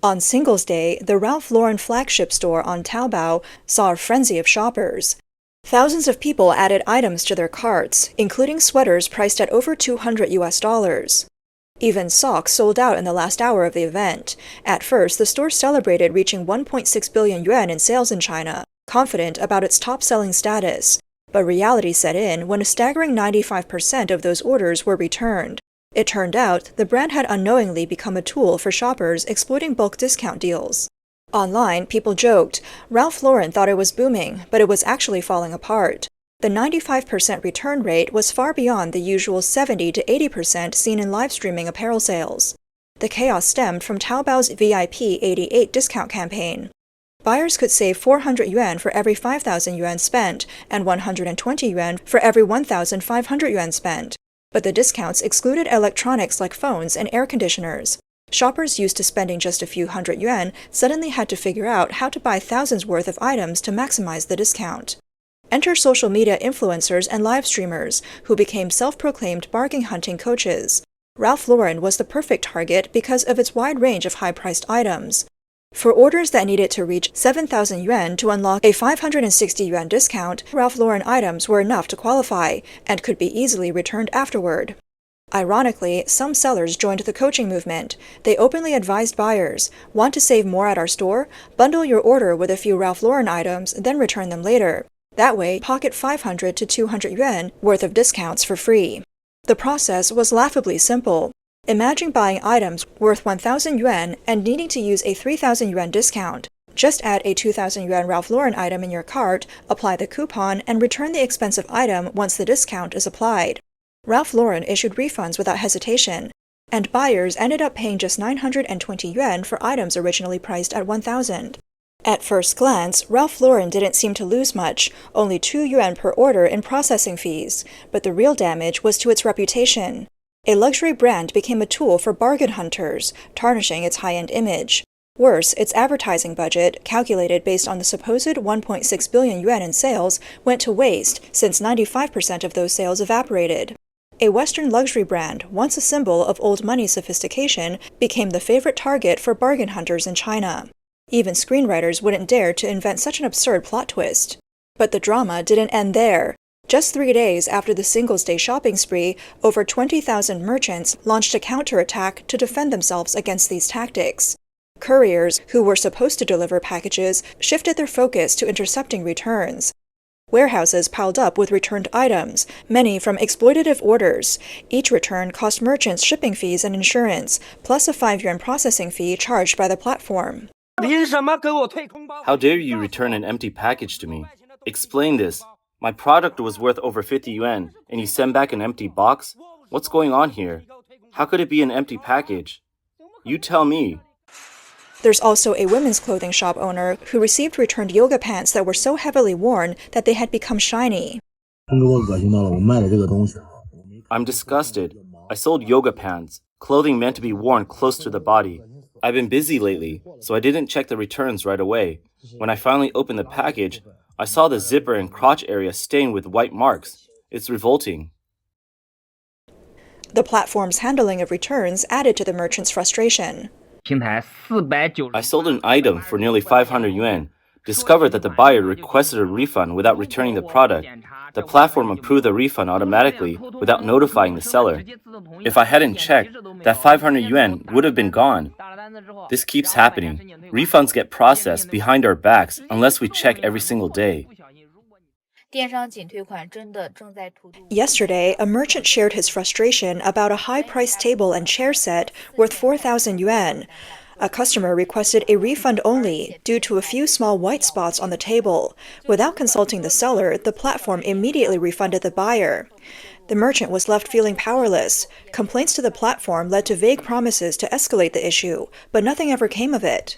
On Singles Day, the Ralph Lauren flagship store on Taobao saw a frenzy of shoppers. Thousands of people added items to their carts, including sweaters priced at over $200. Even socks sold out in the last hour of the event. At first, the store celebrated reaching 1.6 billion yuan in sales in China, confident about its top-selling status. But reality set in when a staggering 95% of those orders were returned. It turned out the brand had unknowingly become a tool for shoppers exploiting bulk discount deals. Online, people joked, Ralph Lauren thought it was booming, but it was actually falling apart. The 95% return rate was far beyond the usual 70 to 80% seen in live streaming apparel sales. The chaos stemmed from Taobao's VIP 88 discount campaign. Buyers could save 400 yuan for every 5,000 yuan spent, and 120 yuan for every 1,500 yuan spent. But the discounts excluded electronics like phones and air conditioners. Shoppers used to spending just a few hundred yuan suddenly had to figure out how to buy thousands worth of items to maximize the discount. Enter social media influencers and live streamers, who became self-proclaimed bargain hunting coaches. Ralph Lauren was the perfect target because of its wide range of high-priced items. For orders that needed to reach 7,000 yuan to unlock a 560 yuan discount, Ralph Lauren items were enough to qualify and could be easily returned afterward. Ironically, some sellers joined the coaching movement. They openly advised buyers, want to save more at our store? Bundle your order with a few Ralph Lauren items, then return them later. That way, pocket 500 to 200 yuan worth of discounts for free. The process was laughably simple. Imagine buying items worth 1,000 yuan and needing to use a 3,000 yuan discount. Just add a 2,000 yuan Ralph Lauren item in your cart, apply the coupon, and return the expensive item once the discount is applied. Ralph Lauren issued refunds without hesitation, and buyers ended up paying just 920 yuan for items originally priced at 1,000. At first glance, Ralph Lauren didn't seem to lose much, only 2 yuan per order in processing fees, but the real damage was to its reputation. A luxury brand became a tool for bargain hunters, tarnishing its high-end image. Worse, its advertising budget, calculated based on the supposed 1.6 billion yuan in sales, went to waste since 95% of those sales evaporated. A Western luxury brand, once a symbol of old money sophistication, became the favorite target for bargain hunters in China. Even screenwriters wouldn't dare to invent such an absurd plot twist. But the drama didn't end there. Just 3 days after the Singles Day shopping spree, over 20,000 merchants launched a counterattack to defend themselves against these tactics. Couriers, who were supposed to deliver packages, shifted their focus to intercepting returns. Warehouses piled up with returned items, many from exploitative orders. Each return cost merchants shipping fees and insurance, plus a 5 yuan processing fee charged by the platform. How dare you return an empty package to me? Explain this. My product was worth over 50 yuan, and you send back an empty box? What's going on here? How could it be an empty package? You tell me. There's also a women's clothing shop owner who received returned yoga pants that were so heavily worn that they had become shiny. I'm disgusted. I sold yoga pants, clothing meant to be worn close to the body. I've been busy lately, so I didn't check the returns right away. When I finally opened the package, I saw the zipper and crotch area stained with white marks. It's revolting. The platform's handling of returns added to the merchant's frustration. I sold an item for nearly 500 yuan, discovered that the buyer requested a refund without returning the product. The platform approved the refund automatically without notifying the seller. If I hadn't checked, that 500 yuan would have been gone. This keeps happening. Refunds get processed behind our backs unless we check every single day. Yesterday, a merchant shared his frustration about a high-priced table and chair set worth 4,000 yuan. A customer requested a refund only due to a few small white spots on the table. Without consulting the seller, the platform immediately refunded the buyer. The merchant was left feeling powerless. Complaints to the platform led to vague promises to escalate the issue, but nothing ever came of it.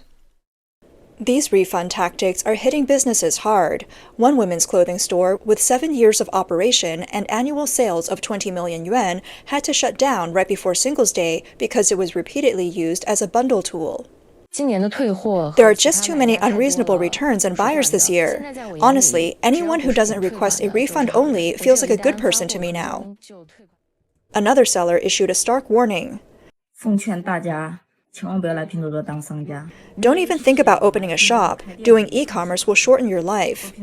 These refund tactics are hitting businesses hard. One women's clothing store with 7 years of operation and annual sales of 20 million yuan had to shut down right before Singles Day because it was repeatedly used as a bundle tool. There are just too many unreasonable returns and buyers this year. Honestly, anyone who doesn't request a refund only feels like a good person to me now. Another seller issued a stark warning. Don't even think about opening a shop. Doing e-commerce will shorten your life.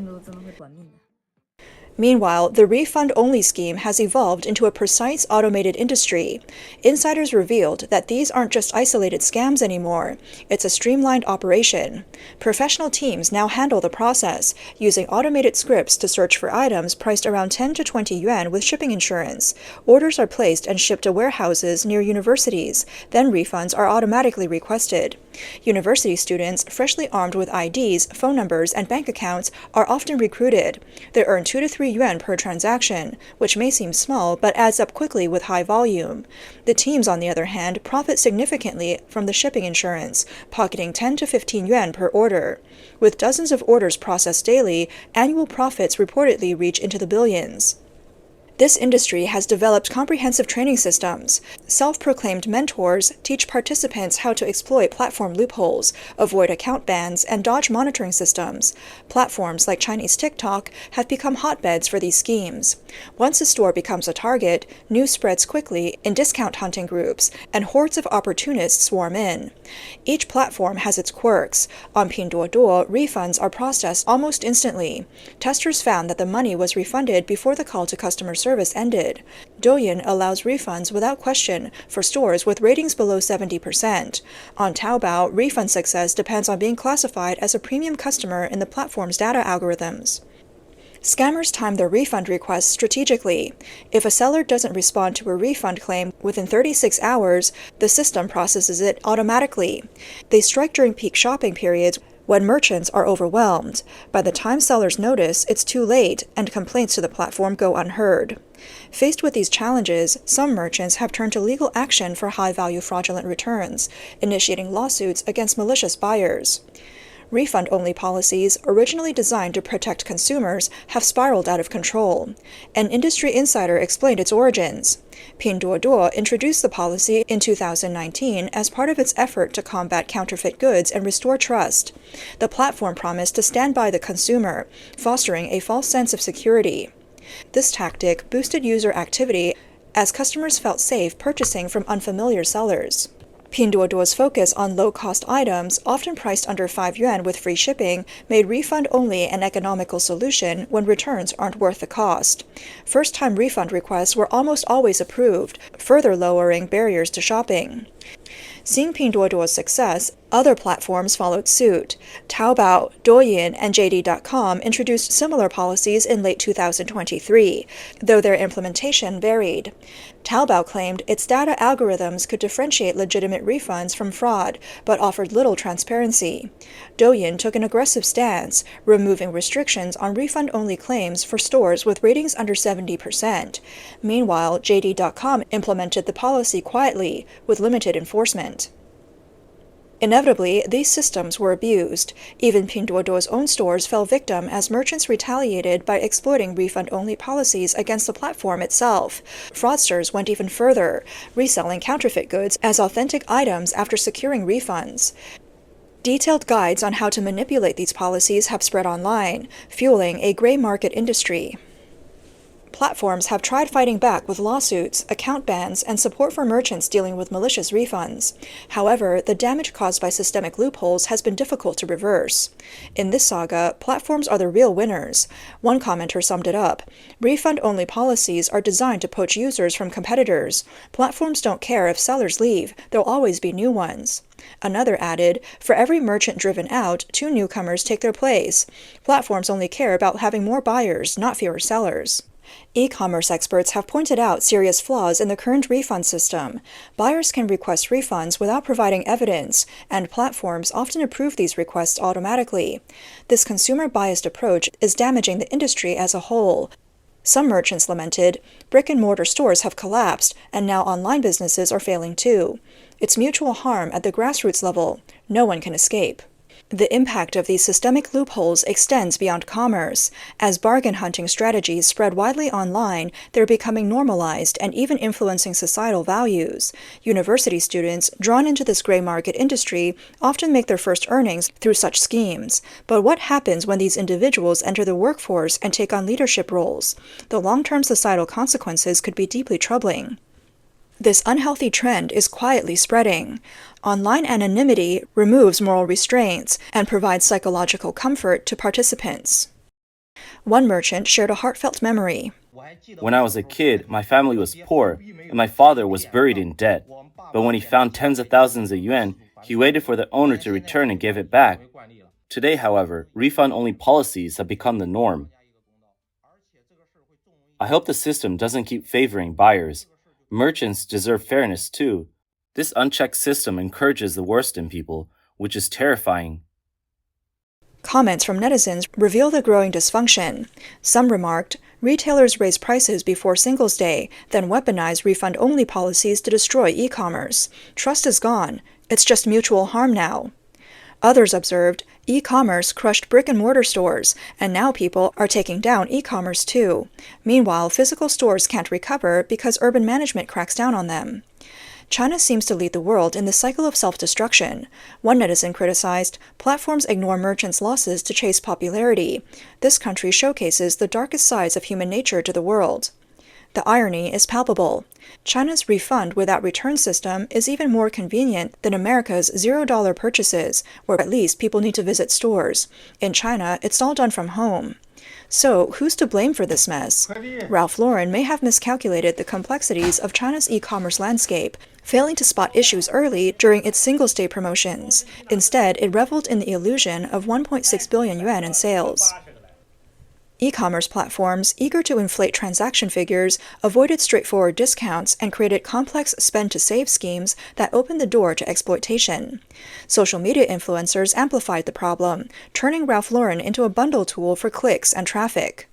Meanwhile, the refund-only scheme has evolved into a precise automated industry. Insiders revealed that these aren't just isolated scams anymore. It's a streamlined operation. Professional teams now handle the process, using automated scripts to search for items priced around 10 to 20 yuan with shipping insurance. Orders are placed and shipped to warehouses near universities. Then refunds are automatically requested. University students, freshly armed with IDs, phone numbers, and bank accounts, are often recruited. They earn 2 to 3 yuan per transaction, which may seem small but adds up quickly with high volume. The teams, on the other hand, profit significantly from the shipping insurance, pocketing 10 to 15 yuan per order. With dozens of orders processed daily, annual profits reportedly reach into the billions. This industry has developed comprehensive training systems. Self-proclaimed mentors teach participants how to exploit platform loopholes, avoid account bans, and dodge monitoring systems. Platforms like Chinese TikTok have become hotbeds for these schemes. Once a store becomes a target, news spreads quickly in discount hunting groups, and hordes of opportunists swarm in. Each platform has its quirks. On Pinduoduo, refunds are processed almost instantly. Testers found that the money was refunded before the call to customer service ended. Douyin allows refunds without question for stores with ratings below 70%. On Taobao, refund success depends on being classified as a premium customer in the platform's data algorithms. Scammers time their refund requests strategically. If a seller doesn't respond to a refund claim within 36 hours, the system processes it automatically. They strike during peak shopping periods when merchants are overwhelmed. By the time sellers notice, it's too late, and complaints to the platform go unheard. Faced with these challenges, some merchants have turned to legal action for high-value fraudulent returns, initiating lawsuits against malicious buyers. Refund-only policies, originally designed to protect consumers, have spiraled out of control. An industry insider explained its origins. Pinduoduo introduced the policy in 2019 as part of its effort to combat counterfeit goods and restore trust. The platform promised to stand by the consumer, fostering a false sense of security. This tactic boosted user activity as customers felt safe purchasing from unfamiliar sellers. Pinduoduo's focus on low-cost items, often priced under 5 yuan with free shipping, made refund-only an economical solution when returns aren't worth the cost. First-time refund requests were almost always approved, further lowering barriers to shopping. Seeing Pinduoduo's success, other platforms followed suit. Taobao, Douyin, and JD.com introduced similar policies in late 2023, though their implementation varied. Taobao claimed its data algorithms could differentiate legitimate refunds from fraud, but offered little transparency. Douyin took an aggressive stance, removing restrictions on refund-only claims for stores with ratings under 70%. Meanwhile, JD.com implemented the policy quietly, with limited enforcement. Inevitably, these systems were abused. Even Pinduoduo's own stores fell victim as merchants retaliated by exploiting refund-only policies against the platform itself. Fraudsters went even further, reselling counterfeit goods as authentic items after securing refunds. Detailed guides on how to manipulate these policies have spread online, fueling a gray market industry. Platforms have tried fighting back with lawsuits, account bans, and support for merchants dealing with malicious refunds. However, the damage caused by systemic loopholes has been difficult to reverse. In this saga, platforms are the real winners. One commenter summed it up: refund-only policies are designed to poach users from competitors. Platforms don't care if sellers leave, there'll always be new ones. Another added, for every merchant driven out, 2 newcomers take their place. Platforms only care about having more buyers, not fewer sellers. E-commerce experts have pointed out serious flaws in the current refund system. Buyers can request refunds without providing evidence, and platforms often approve these requests automatically. This consumer-biased approach is damaging the industry as a whole. Some merchants lamented, brick-and-mortar stores have collapsed, and now online businesses are failing too. It's mutual harm at the grassroots level. No one can escape. The impact of these systemic loopholes extends beyond commerce. As bargain hunting strategies spread widely online, they're becoming normalized and even influencing societal values. University students, drawn into this gray market industry, often make their first earnings through such schemes. But what happens when these individuals enter the workforce and take on leadership roles? The long-term societal consequences could be deeply troubling. This unhealthy trend is quietly spreading. Online anonymity removes moral restraints and provides psychological comfort to participants. One merchant shared a heartfelt memory. When I was a kid, my family was poor, and my father was buried in debt. But when he found tens of thousands of yuan, he waited for the owner to return and give it back. Today, however, refund-only policies have become the norm. I hope the system doesn't keep favoring buyers. Merchants deserve fairness too. This unchecked system encourages the worst in people, which is terrifying. Comments from netizens reveal the growing dysfunction. Some remarked, retailers raise prices before Singles' Day, then weaponize refund-only policies to destroy e-commerce. Trust is gone. It's just mutual harm now. Others observed, e-commerce crushed brick-and-mortar stores, and now people are taking down e-commerce too. Meanwhile, physical stores can't recover because urban management cracks down on them. China seems to lead the world in the cycle of self-destruction. One netizen criticized, platforms ignore merchants' losses to chase popularity. This country showcases the darkest sides of human nature to the world. The irony is palpable. China's refund without return system is even more convenient than America's $0 purchases, where at least people need to visit stores. In China, it's all done from home. So, who's to blame for this mess? Ralph Lauren may have miscalculated the complexities of China's e-commerce landscape, failing to spot issues early during its Singles' Day promotions. Instead, it reveled in the illusion of 1.6 billion yuan in sales. E-commerce platforms, eager to inflate transaction figures, avoided straightforward discounts and created complex spend-to-save schemes that opened the door to exploitation. Social media influencers amplified the problem, turning Ralph Lauren into a bundle tool for clicks and traffic.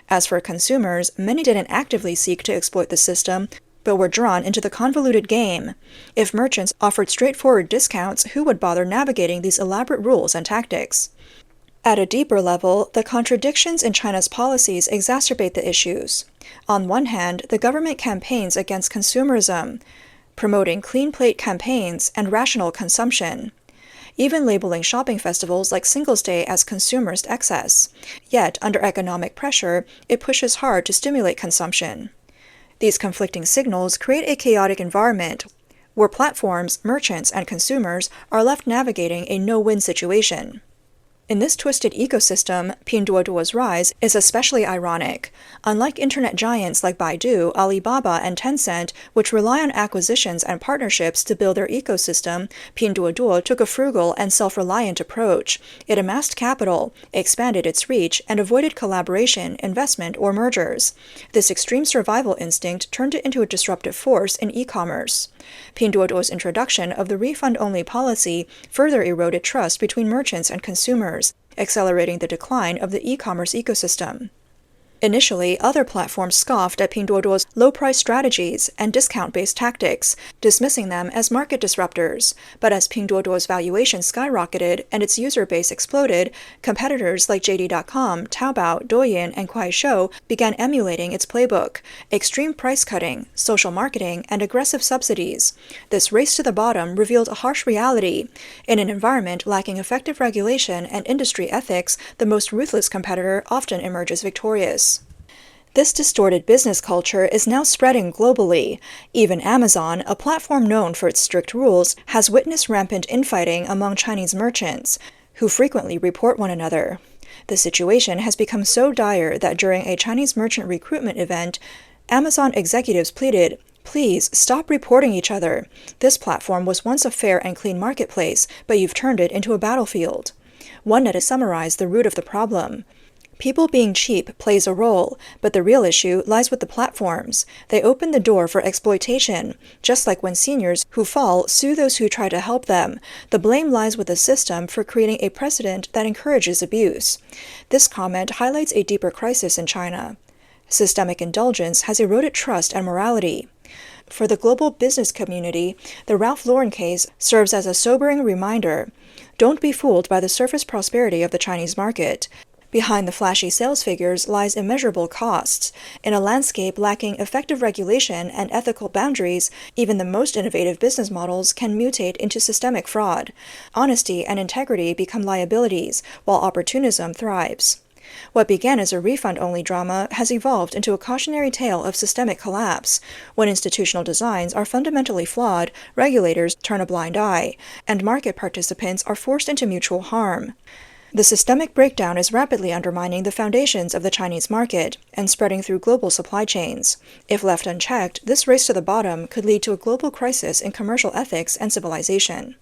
As for consumers, many didn't actively seek to exploit the system, but were drawn into the convoluted game. If merchants offered straightforward discounts, who would bother navigating these elaborate rules and tactics? At a deeper level, the contradictions in China's policies exacerbate the issues. On one hand, the government campaigns against consumerism, promoting clean plate campaigns and rational consumption, even labeling shopping festivals like Singles' Day as consumerist excess. Yet, under economic pressure, it pushes hard to stimulate consumption. These conflicting signals create a chaotic environment where platforms, merchants, and consumers are left navigating a no-win situation. In this twisted ecosystem, Pinduoduo's rise is especially ironic. Unlike internet giants like Baidu, Alibaba, and Tencent, which rely on acquisitions and partnerships to build their ecosystem, Pinduoduo took a frugal and self-reliant approach. It amassed capital, expanded its reach, and avoided collaboration, investment, or mergers. This extreme survival instinct turned it into a disruptive force in e-commerce. Pinduoduo's introduction of the refund-only policy further eroded trust between merchants and consumers, accelerating the decline of the e-commerce ecosystem. Initially, other platforms scoffed at Pinduoduo's low-price strategies and discount-based tactics, dismissing them as market disruptors. But as Pinduoduo's valuation skyrocketed and its user base exploded, competitors like JD.com, Taobao, Douyin, and Kuaishou began emulating its playbook: extreme price cutting, social marketing, and aggressive subsidies. This race to the bottom revealed a harsh reality. In an environment lacking effective regulation and industry ethics, the most ruthless competitor often emerges victorious. This distorted business culture is now spreading globally. Even Amazon, a platform known for its strict rules, has witnessed rampant infighting among Chinese merchants, who frequently report one another. The situation has become so dire that during a Chinese merchant recruitment event, Amazon executives pleaded, "Please, stop reporting each other. This platform was once a fair and clean marketplace, but you've turned it into a battlefield." One net has summarized the root of the problem. People being cheap plays a role, but the real issue lies with the platforms. They open the door for exploitation, just like when seniors who fall sue those who try to help them. The blame lies with the system for creating a precedent that encourages abuse. This comment highlights a deeper crisis in China. Systemic indulgence has eroded trust and morality. For the global business community, the Ralph Lauren case serves as a sobering reminder. Don't be fooled by the surface prosperity of the Chinese market. Behind the flashy sales figures lies immeasurable costs. In a landscape lacking effective regulation and ethical boundaries, even the most innovative business models can mutate into systemic fraud. Honesty and integrity become liabilities, while opportunism thrives. What began as a refund-only drama has evolved into a cautionary tale of systemic collapse. When institutional designs are fundamentally flawed, regulators turn a blind eye, and market participants are forced into mutual harm. The systemic breakdown is rapidly undermining the foundations of the Chinese market and spreading through global supply chains. If left unchecked, this race to the bottom could lead to a global crisis in commercial ethics and civilization.